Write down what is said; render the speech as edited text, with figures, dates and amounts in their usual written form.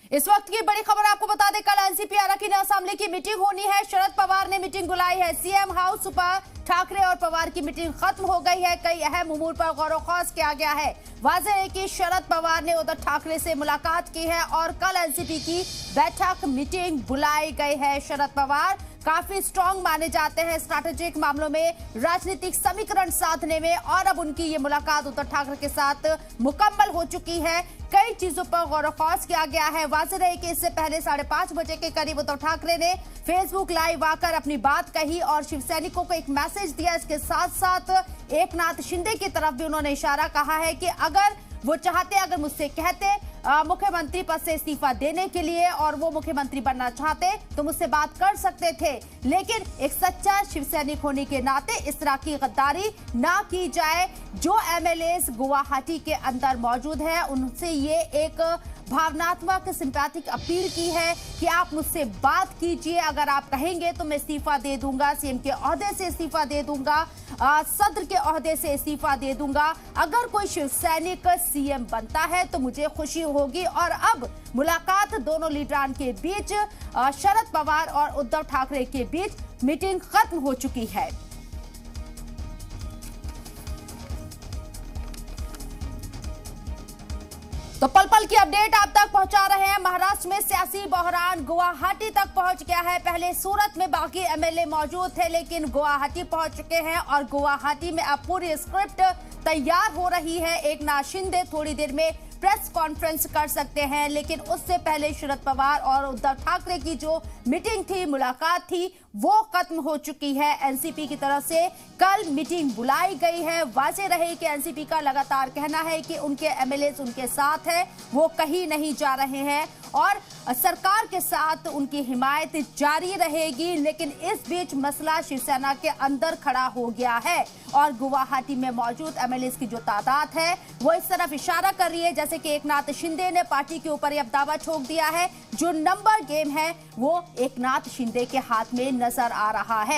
इस वक्त की बड़ी खबर आपको बता दें, कल एनसीपी अराकीन असेंबली की मीटिंग होनी है। शरद पवार ने मीटिंग बुलाई है। सीएम हाउस पर ठाकरे और पवार की मीटिंग खत्म हो गई है। कई अहम उमूर पर गौर-व-खौज किया गया है। वाज़ेह है कि शरद पवार ने उद्धव ठाकरे से मुलाकात की है और कल एनसीपी की बैठक मीटिंग बुलाई गई है। शरद पवार काफी स्ट्रांग माने जाते हैं स्ट्रैटेजिक मामलों में, राजनीतिक समीकरण साधने में, और अब उनकी ये मुलाकात उद्धव ठाकरे के साथ मुकम्मल हो चुकी है। कई चीजों पर गौर-व-खौज किया गया है। वाज़ेह रहे कि इससे पहले 5:30 बजे के करीब उद्धव ठाकरे ने फेसबुक लाइव आकर अपनी बात कही और शिव सैनिकों को एक मैसेज दिया। इसके साथ साथ एकनाथ शिंदे की तरफ भी उन्होंने इशारा कहा है कि अगर वो चाहते, अगर मुझसे कहते मुख्यमंत्री पद से इस्तीफा देने के लिए और वो मुख्यमंत्री बनना चाहते तो मुझसे बात कर सकते थे, लेकिन एक सच्चा शिव सैनिक होने के नाते इस तरह की गद्दारी ना की जाए। जो एमएलएस गुवाहाटी के अंदर मौजूद है उनसे ये एक भावनात्मक सिंपैथिक अपील की है कि आप मुझसे बात कीजिए। अगर आप कहेंगे तो मैं इस्तीफा दे दूंगा, सीएम के ओहदे से इस्तीफा दे दूंगा, सदर के ओहदे से इस्तीफा दे दूंगा। अगर कोई शिव सैनिक सीएम बनता है तो मुझे खुशी होगी। और अब मुलाकात दोनों लीडरान के बीच, शरद पवार और उद्धव ठाकरे के बीच मीटिंग खत्म हो चुकी है। तो पल पल की अपडेट आप तक पहुंचा रहे हैं। महाराष्ट्र में सियासी बहरान गुवाहाटी तक पहुंच गया है। पहले सूरत में बाकी एमएलए मौजूद थे, लेकिन गुवाहाटी पहुंच चुके हैं और गुवाहाटी में अब पूरी स्क्रिप्ट तैयार हो रही है। एकनाथ शिंदे थोड़ी देर में प्रेस कॉन्फ्रेंस कर सकते हैं, लेकिन उससे पहले शरद पवार और उद्धव ठाकरे की जो मीटिंग थी, मुलाकात थी, वो खत्म हो चुकी है। एनसीपी की तरफ से कल मीटिंग बुलाई गई है। वाज़ेह रहे कि एनसीपी का लगातार कहना है कि उनके एमएलए उनके साथ है, वो कहीं नहीं जा रहे हैं और सरकार के साथ उनकी हिमायत जारी रहेगी। लेकिन इस बीच मसला शिवसेना के अंदर खड़ा हो गया है और गुवाहाटी में मौजूद एमएलए की जो तादाद है वो इस तरफ इशारा कर रही है, जैसे कि एकनाथ शिंदे ने पार्टी के ऊपर अब दावा ठोक दिया है। जो नंबर गेम है वो एकनाथ शिंदे के हाथ में नजर आ रहा है।